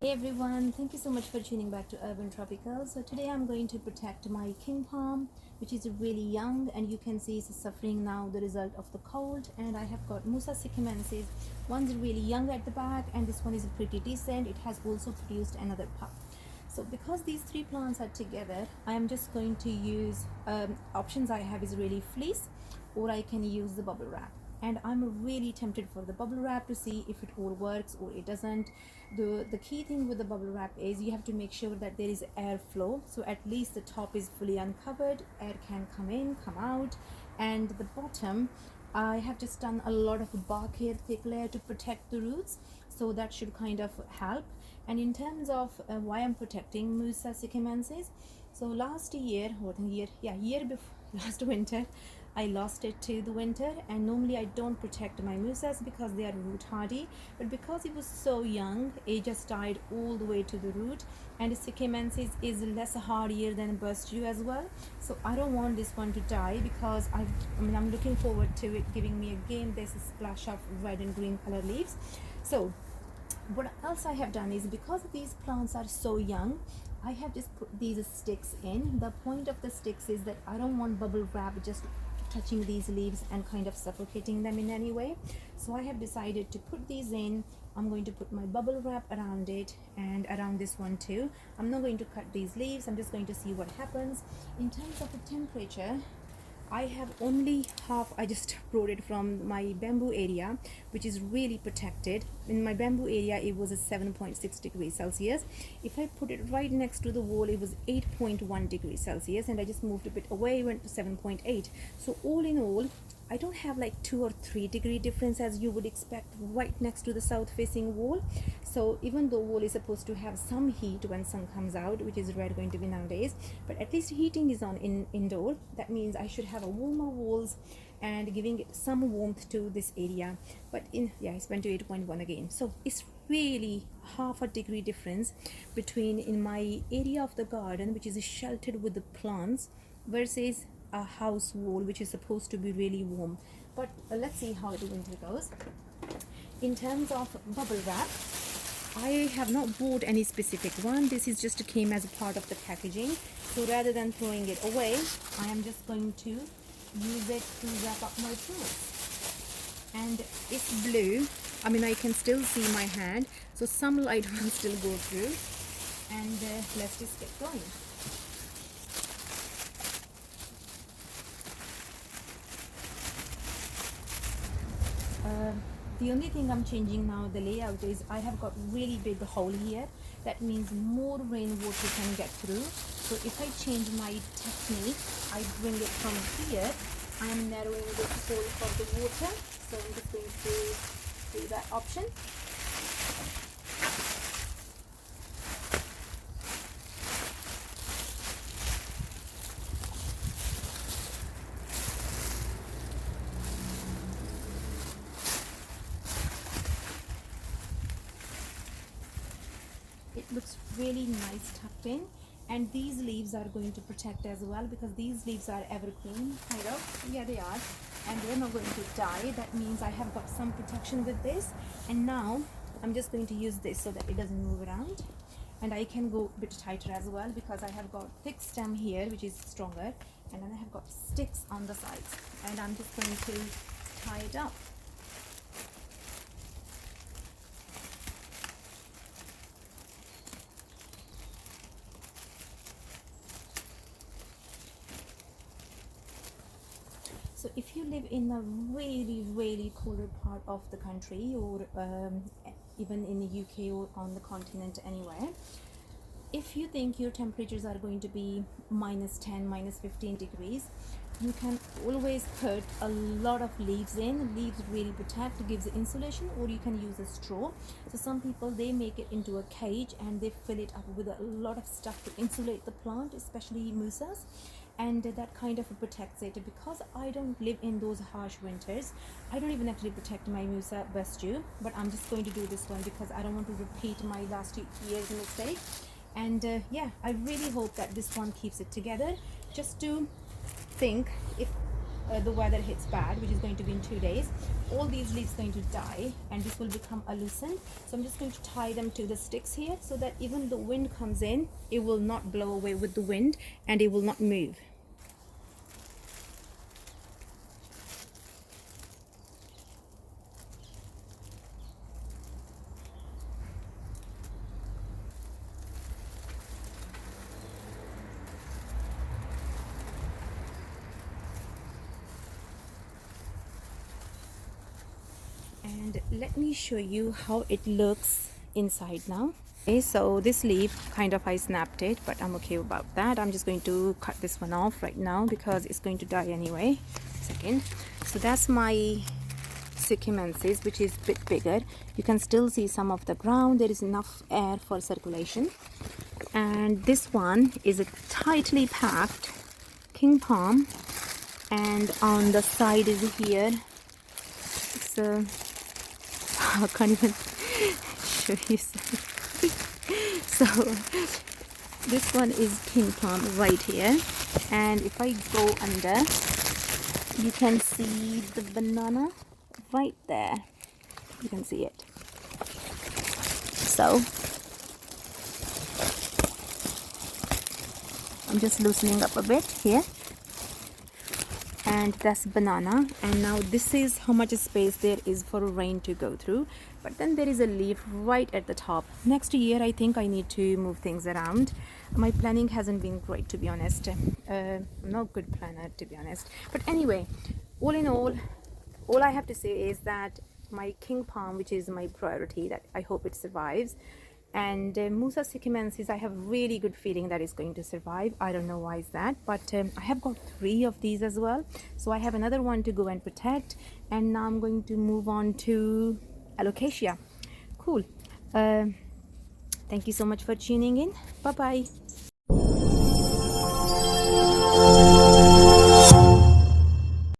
Hey everyone, thank you so much for tuning back to Urban Tropical. So today I'm going to protect my king palm, which is really young, and you can see it's suffering now the result of the cold. And I have got Musa sikkimensis. One's really young at the back and this one is pretty decent. It has also produced another pup. So because these three plants are together, I am just going to use options I have is really fleece, or I can use the bubble wrap. And I'm really tempted for the bubble wrap to see if it all works or it doesn't. The key thing with the bubble wrap is you have to make sure that there is airflow, so at least the top is fully uncovered, air can come in, come out, and the bottom I have just done a lot of bark hair thick layer to protect the roots, so that should kind of help. And in terms of why I'm protecting Musa sikkimensis, so last year, year before last winter, I lost it to the winter, and normally I don't protect my musas because they are root hardy, but because it was so young, it just died all the way to the root. And sikkimensis is less hardier than burstju as well, so I don't want this one to die because I'm looking forward to it giving me again this splash of red and green color leaves. So what else I have done is, because these plants are so young, I have just put these sticks in. The point of the sticks is that I don't want bubble wrap just touching these leaves and kind of suffocating them in any way. So I have decided to put these in. I'm going to put my bubble wrap around it and around this one too. I'm not going to cut these leaves, I'm just going to see what happens. In terms of the temperature, I have only half. I just brought it from my bamboo area, which is really protected. In my bamboo area it was a 7.6 degrees Celsius. If I put it right next to the wall, it was 8.1 degrees Celsius, and I just moved a bit away, went to 7.8. So all in all, I don't have like 2 or 3 degree difference as you would expect right next to the south facing wall. So even though wall is supposed to have some heat when sun comes out, which is rare going to be nowadays, but at least heating is on indoor. That means I should have a warmer walls and giving it some warmth to this area. But it's went to 8.1 again, so it's really half a degree difference between in my area of the garden, which is sheltered with the plants, versus a house wall which is supposed to be really warm. But let's see how the winter goes. In terms of bubble wrap, I have not bought any specific one. This is just came as a part of the packaging, so rather than throwing it away, I am just going to use it to wrap up my plants. And it's blue. I can still see my hand, so some light will still go through. And let's just get going. The only thing I'm changing now the layout is I have got really big hole here. That means more rainwater can get through. So if I change my technique, I bring it from here, I am narrowing this hole for the water. So I'm just going to do that option. It looks really nice tucked in, and these leaves are going to protect as well, because these leaves are evergreen kind of. Yeah, they are, and they're not going to die. That means I have got some protection with this. And now I'm just going to use this so that it doesn't move around, and I can go a bit tighter as well because I have got thick stem here which is stronger, and then I have got sticks on the sides, and I'm just going to tie it up. So if you live in a really colder part of the country, or even in the UK or on the continent anywhere, if you think your temperatures are going to be -10, -15 degrees, you can always put a lot of leaves in. Leaves really protect, gives insulation, or you can use a straw. So some people, they make it into a cage and they fill it up with a lot of stuff to insulate the plant, especially musas, and that kind of protects it. Because I don't live in those harsh winters, I don't even actually protect my Musa burstju, but I'm just going to do this one because I don't want to repeat my last year's mistake. And I really hope that this one keeps it together. Just to think, if the weather hits bad, which is going to be in 2 days, all these leaves going to die and this will become a lucent. So I'm just going to tie them to the sticks here so that even the wind comes in, it will not blow away with the wind and it will not move. And let me show you how it looks inside now. Okay, so this leaf kind of I snapped it, but I'm okay about that. I'm just going to cut this one off right now because it's going to die anyway. Second, so that's my sikkimensis, which is a bit bigger. You can still see some of the ground. There is enough air for circulation. And this one is a tightly packed king palm, and on the side is here. It's a I can't even show you. So this one is king palm right here, and if I go under, you can see the banana right there. You can see it. So I'm just loosening up a bit here, and that's banana. And now this is how much space there is for rain to go through, but then there is a leaf right at the top. Next year I think I need to move things around. My planning hasn't been great, to be honest. I'm not a good planner, to be honest, but anyway, all in all I have to say is that my king palm, which is my priority, that I hope it survives, and Musa sikkimensis, I have really good feeling that it's going to survive. I don't know why is that, but I have got 3 of these as well, so I have another one to go and protect. And now I'm going to move on to alocasia. Cool. Thank you so much for tuning in. Bye bye.